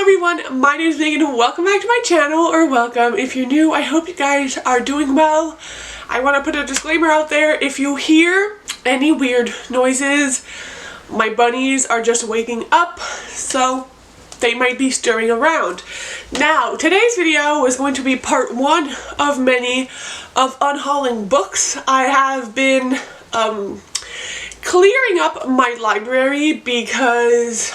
everyone, my name is Megan and welcome back to my channel, or welcome if you're new. I hope you guys are doing well. I want to put a disclaimer out there. If you hear any weird noises, my bunnies are just waking up, so they might be stirring around. Now, today's video is going to be part one of many of unhauling books. I have been clearing up my library because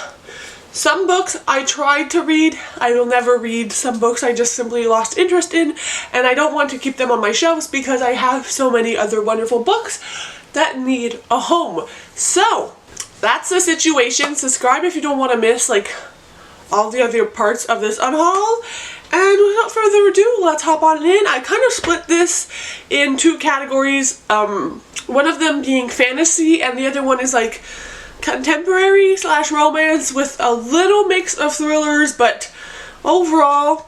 some books I tried to read, I will never read. Some books I just simply lost interest in, and I don't want to keep them on my shelves because I have so many other wonderful books that need a home. So, that's the situation. Subscribe if you don't want to miss, like, all the other parts of this unhaul. And without further ado, let's hop on in. I kind of split this in two categories. One of them being fantasy, and the other one is, like, contemporary / romance with a little mix of thrillers, but overall,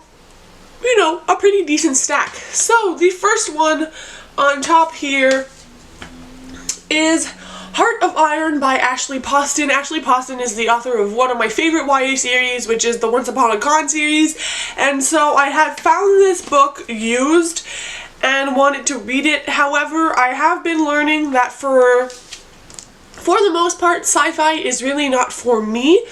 you know, a pretty decent stack. So the first one on top here is Heart of Iron by Ashley Poston. Ashley Poston is the author of one of my favorite YA series, which is the Once Upon a Con series, and so I had found this book used and wanted to read it. However, I have been learning that for the most part, sci-fi is really not for me,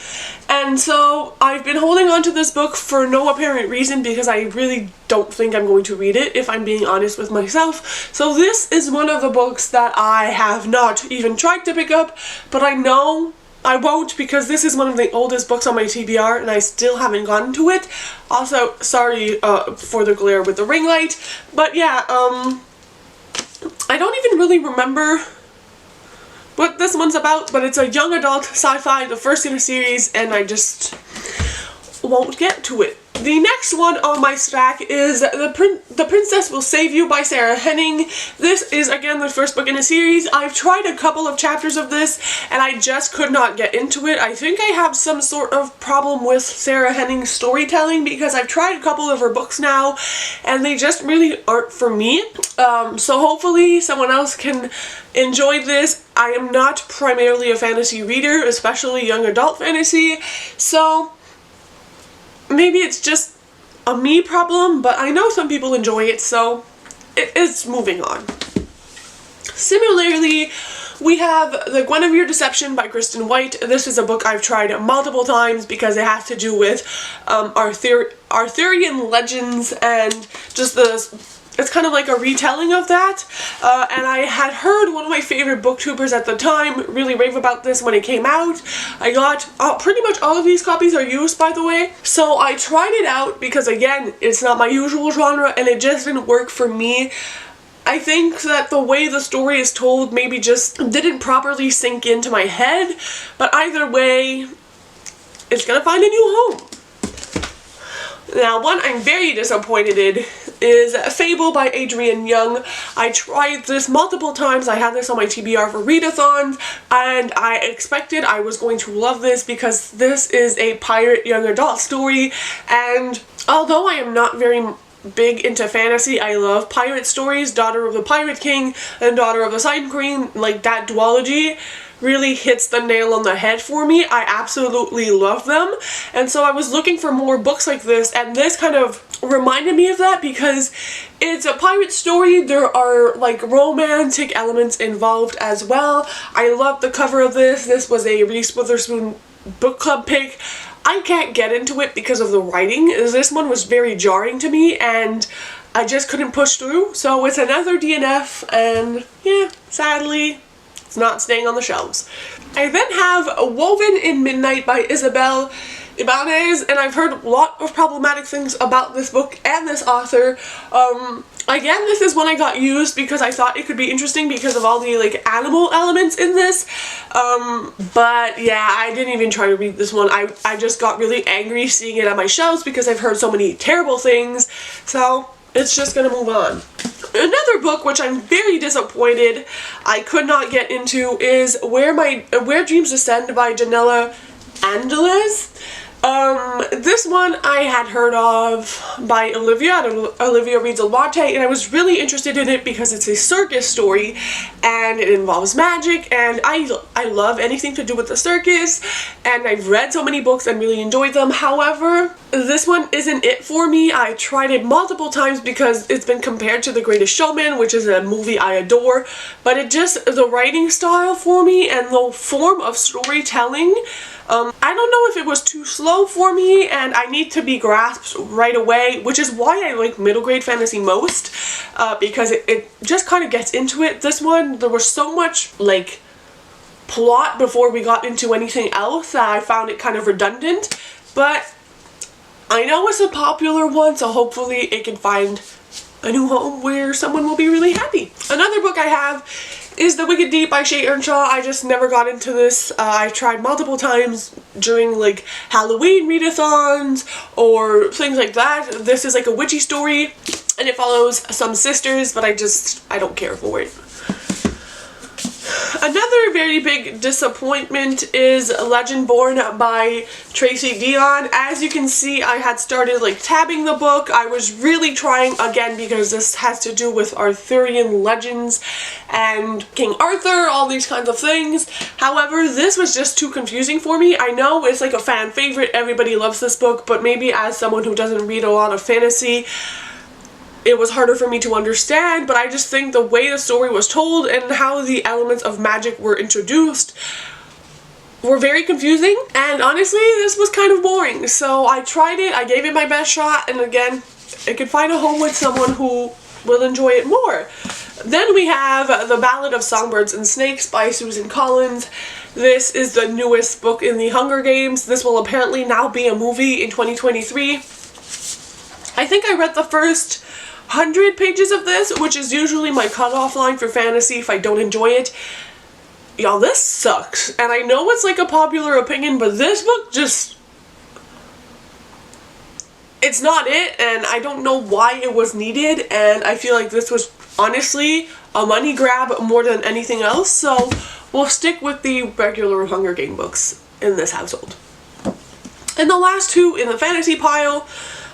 and so I've been holding on to this book for no apparent reason because I really don't think I'm going to read it, if I'm being honest with myself. So this is one of the books that I have not even tried to pick up, but I know I won't because this is one of the oldest books on my TBR and I still haven't gotten to it. Also, sorry for the glare with the ring light, but yeah, I don't even really remember what this one's about, but it's a young adult sci-fi, the first in a series, and I just won't get to it. The next one on my stack is The Princess Will Save You by Sarah Henning. This is, again, the first book in a series. I've tried a couple of chapters of this, and I just could not get into it. I think I have some sort of problem with Sarah Henning's storytelling because I've tried a couple of her books now, and they just really aren't for me. So hopefully someone else can enjoy this. I am not primarily a fantasy reader, especially young adult fantasy, so maybe it's just a me problem, but I know some people enjoy it, so it's moving on. Similarly, we have The Gwen of Your Deception by Kristen White. This is a book I've tried multiple times because it has to do with Arthurian legends and just it's kind of like a retelling of that, and I had heard one of my favorite booktubers at the time really rave about this when it came out. I got pretty much all of these copies are used, by the way, so I tried it out because, again, it's not my usual genre and it just didn't work for me. I think that the way the story is told maybe just didn't properly sink into my head, but either way, it's gonna find a new home. Now, one I'm very disappointed in is Fable by Adrienne Young. I tried this multiple times. I had this on my TBR for readathons, and I expected I was going to love this because this is a pirate young adult story, and although I am not very big into fantasy, I love pirate stories. Daughter of the Pirate King and Daughter of the Sun Queen, like that duology really hits the nail on the head for me. I absolutely love them, and so I was looking for more books like this, and this kind of reminded me of that because it's a pirate story. There are like romantic elements involved as well. I love the cover of this. This was a Reese Witherspoon book club pick. I can't get into it because of the writing. This one was very jarring to me and I just couldn't push through, so it's another DNF, and yeah, sadly it's not staying on the shelves. I then have Woven in Midnight by Isabel, Ibanez, and I've heard a lot of problematic things about this book and this author. Again, this is one I got used because I thought it could be interesting because of all the like animal elements in this. But yeah, I didn't even try to read this one. I just got really angry seeing it on my shelves because I've heard so many terrible things. So it's just gonna move on. Another book which I'm very disappointed I could not get into is Where Dreams Descend by Janella Angeles. This one I had heard of by Olivia. Olivia Reads a Latte, and I was really interested in it because it's a circus story and it involves magic, and I love anything to do with the circus, and I've read so many books and really enjoyed them. However, this one isn't it for me. I tried it multiple times because it's been compared to The Greatest Showman, which is a movie I adore, but the writing style for me and the form of storytelling, I don't know if it was too slow for me, and I need to be grasped right away, which is why I like middle grade fantasy most, because it just kind of gets into it. This one, there was so much like plot before we got into anything else that I found it kind of redundant, but I know it's a popular one, so hopefully it can find a new home where someone will be really happy. Another book I have is The Wicked Deep by Shea Earnshaw. I just never got into this. I've tried multiple times during like Halloween readathons or things like that. This is like a witchy story and it follows some sisters, but I don't care for it. Another very big disappointment is Legend Born by Tracy Deonn. As you can see, I had started like tabbing the book. I was really trying again because this has to do with Arthurian legends and King Arthur, all these kinds of things. However, this was just too confusing for me. I know it's like a fan favorite, everybody loves this book, but maybe as someone who doesn't read a lot of fantasy, it was harder for me to understand, but I just think the way the story was told and how the elements of magic were introduced were very confusing, and honestly, this was kind of boring. So I tried it, I gave it my best shot, and again, it could find a home with someone who will enjoy it more. Then we have The Ballad of Songbirds and Snakes by Susan Collins. This is the newest book in the Hunger Games. This will apparently now be a movie in 2023. I think I read the first 100 pages of this, which is usually my cutoff line for fantasy if I don't enjoy it. Y'all, this sucks. And I know it's like a popular opinion, but this book just... it's not it, and I don't know why it was needed, and I feel like this was honestly a money grab more than anything else, so we'll stick with the regular Hunger Game books in this household. And the last two in the fantasy pile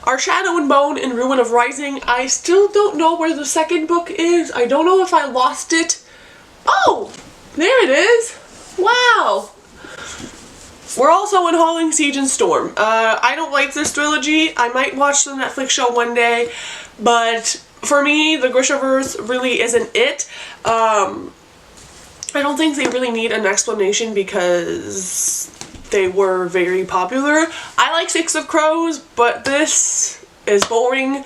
are Shadow and Bone and Ruin of Rising. I still don't know where the second book is. I don't know if I lost it. Oh, there it is. Wow. We're also unhauling Siege and Storm. I don't like this trilogy. I might watch the Netflix show one day, but for me, the Grishaverse really isn't it. I don't think they really need an explanation because they were very popular. I like Six of Crows, but this is boring.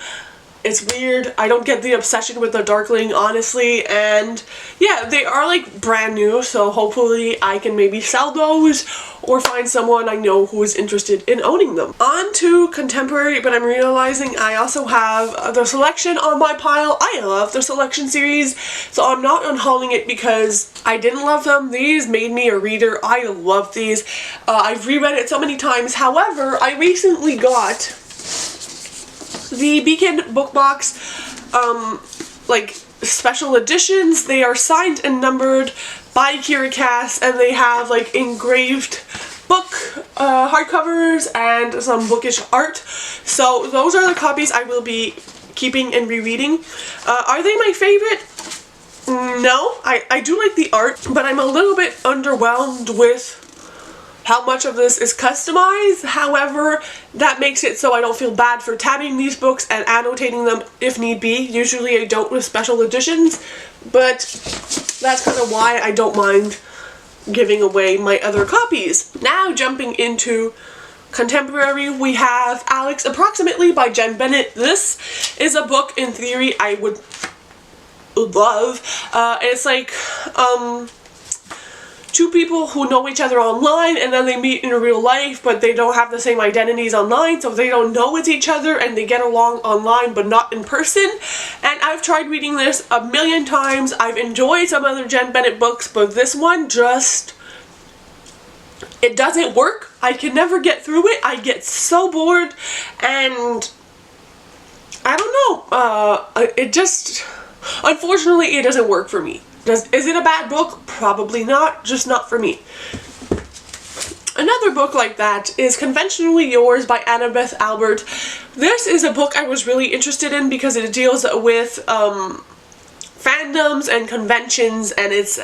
It's weird. I don't get the obsession with the Darkling, honestly, and yeah, they are like brand new, so hopefully I can maybe sell those or find someone I know who is interested in owning them. On to contemporary, but I'm realizing I also have the Selection on my pile. I love the Selection series, so I'm not unhauling it because I didn't love them. These made me a reader. I love these. I've reread it so many times. However, I recently got the Beacon book box, like special editions. They are signed and numbered by Kira Cass, and they have like engraved book hardcovers and some bookish art. So those are the copies I will be keeping and rereading. Are they my favorite? No, I do like the art, but I'm a little bit underwhelmed with how much of this is customized. However, that makes it so I don't feel bad for tabbing these books and annotating them if need be. Usually I don't with special editions, but that's kind of why I don't mind giving away my other copies. Now jumping into contemporary, we have Alex Approximately by Jen Bennett. This is a book in theory I would love. It's like two people who know each other online and then they meet in real life, but they don't have the same identities online, so they don't know it's each other, and they get along online but not in person. And I've tried reading this a million times. I've enjoyed some other Jen Bennett books, but this one just, it doesn't work. I can never get through it. I get so bored, and I don't know, it just, unfortunately, it doesn't work for me. Is it a bad book? Probably not, just not for me. Another book like that is Conventionally Yours by Annabeth Albert. This is a book I was really interested in because it deals with fandoms and conventions, and it's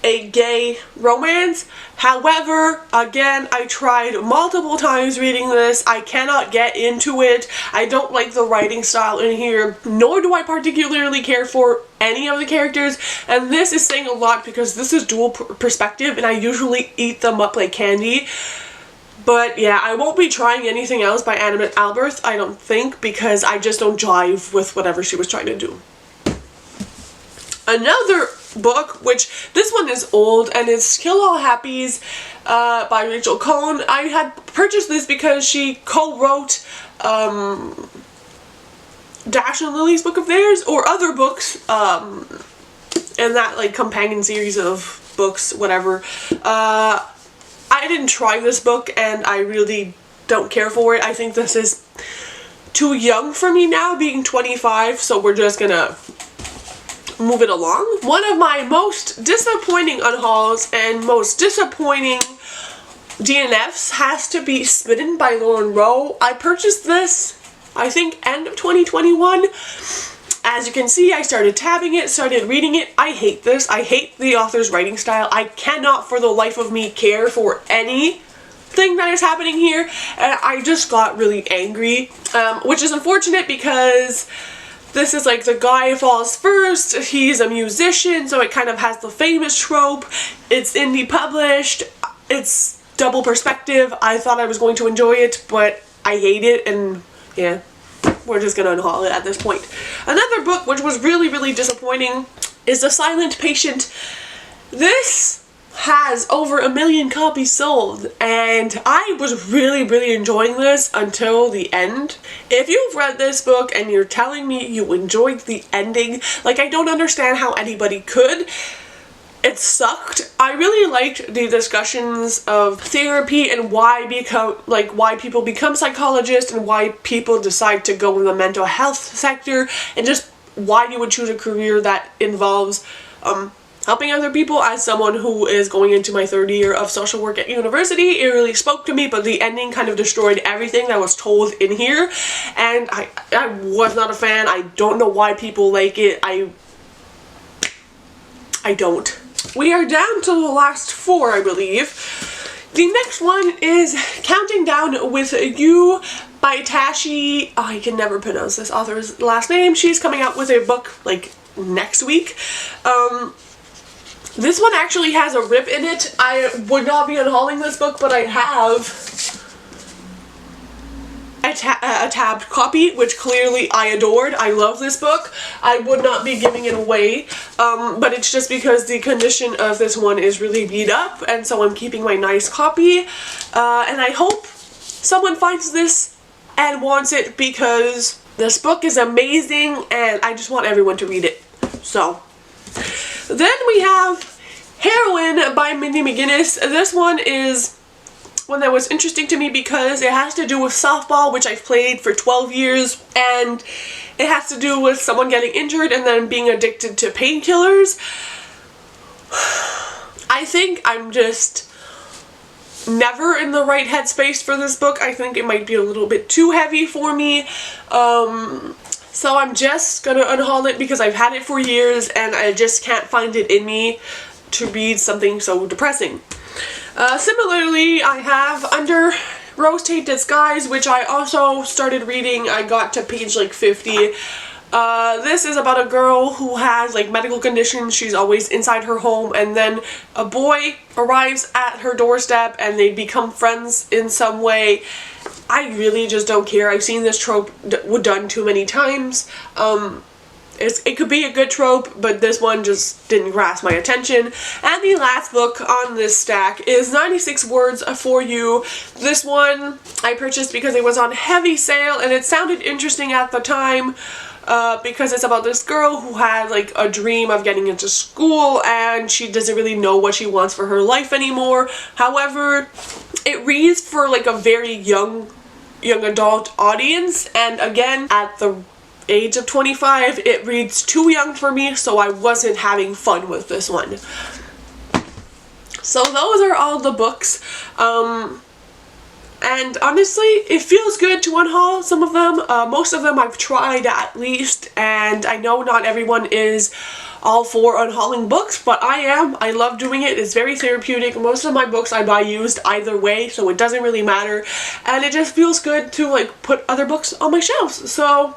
a gay romance. However, again, I tried multiple times reading this. I cannot get into it. I don't like the writing style in here, nor do I particularly care for any of the characters, and this is saying a lot because this is dual perspective and I usually eat them up like candy. But yeah, I won't be trying anything else by Annabeth Albert, I don't think, because I just don't jive with whatever she was trying to do. Another book, which this one is old, and it's Kill All Happies by Rachel Cohn. I had purchased this because she co-wrote Dash and Lily's book of theirs, or other books in that like companion series of books, whatever. I didn't try this book and I really don't care for it. I think this is too young for me now, being 25, so we're just gonna move it along. One of my most disappointing unhauls and most disappointing DNFs has to be Smitten by Lauren Rowe. I purchased this, I think, end of 2021. As you can see, I started tabbing it, started reading it. I hate this. I hate the author's writing style. I cannot for the life of me care for anything that is happening here, and I just got really angry, which is unfortunate because this is like the guy falls first, he's a musician, so it kind of has the famous trope. It's indie published, it's double perspective. I thought I was going to enjoy it, but I hate it, and yeah, we're just gonna unhaul it at this point. Another book which was really, really disappointing is The Silent Patient. This has over 1 million copies sold, and I was really, really enjoying this until the end. If you've read this book and you're telling me you enjoyed the ending, like, I don't understand how anybody could. It sucked. I really liked the discussions of therapy and why people become psychologists and why people decide to go in the mental health sector, and just why you would choose a career that involves helping other people. As someone who is going into my 3rd year of social work at university, it really spoke to me, but the ending kind of destroyed everything that was told in here, and I was not a fan. I don't know why people like it. I don't. We are down to the last 4, I believe. The next one is Counting Down with You by Tashi. I can never pronounce this author's last name. She's coming out with a book like next week. This one actually has a rip in it. I would not be unhauling this book, but I have a tabbed copy, which clearly I adored. I love this book. I would not be giving it away, but it's just because the condition of this one is really beat up, and so I'm keeping my nice copy, and I hope someone finds this and wants it, because this book is amazing and I just want everyone to read it. So then we have Heroine by Mindy McGinnis. This one is one that was interesting to me because it has to do with softball, which I've played for 12 years, and it has to do with someone getting injured and then being addicted to painkillers. I think I'm just never in the right headspace for this book. I think it might be a little bit too heavy for me. So I'm just gonna unhaul it because I've had it for years and I just can't find it in me to read something so depressing. Similarly, I have Under Rose Tainted Skies, which I also started reading. I got to page like 50. This is about a girl who has like medical conditions. She's always inside her home, and then a boy arrives at her doorstep and they become friends in some way. I really just don't care. I've seen this trope done too many times. It could be a good trope, but this one just didn't grasp my attention. And the last book on this stack is 96 Words for You. This one I purchased because it was on heavy sale and it sounded interesting at the time, because it's about this girl who had like a dream of getting into school and she doesn't really know what she wants for her life anymore. However, it reads for like a very young adult audience, and again, at the age of 25, it reads too young for me, so I wasn't having fun with this one. So those are all the books. And honestly, it feels good to unhaul some of them. Most of them I've tried at least, and I know not everyone is all for unhauling books, but I am. I love doing it. It's very therapeutic. Most of my books I buy used either way, so it doesn't really matter. And it just feels good to like put other books on my shelves. So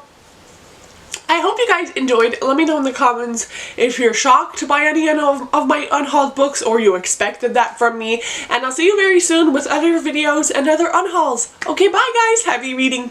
I hope you guys enjoyed. Let me know in the comments if you're shocked by any of my unhauled books or you expected that from me. And I'll see you very soon with other videos and other unhauls. Okay, bye guys. Happy reading.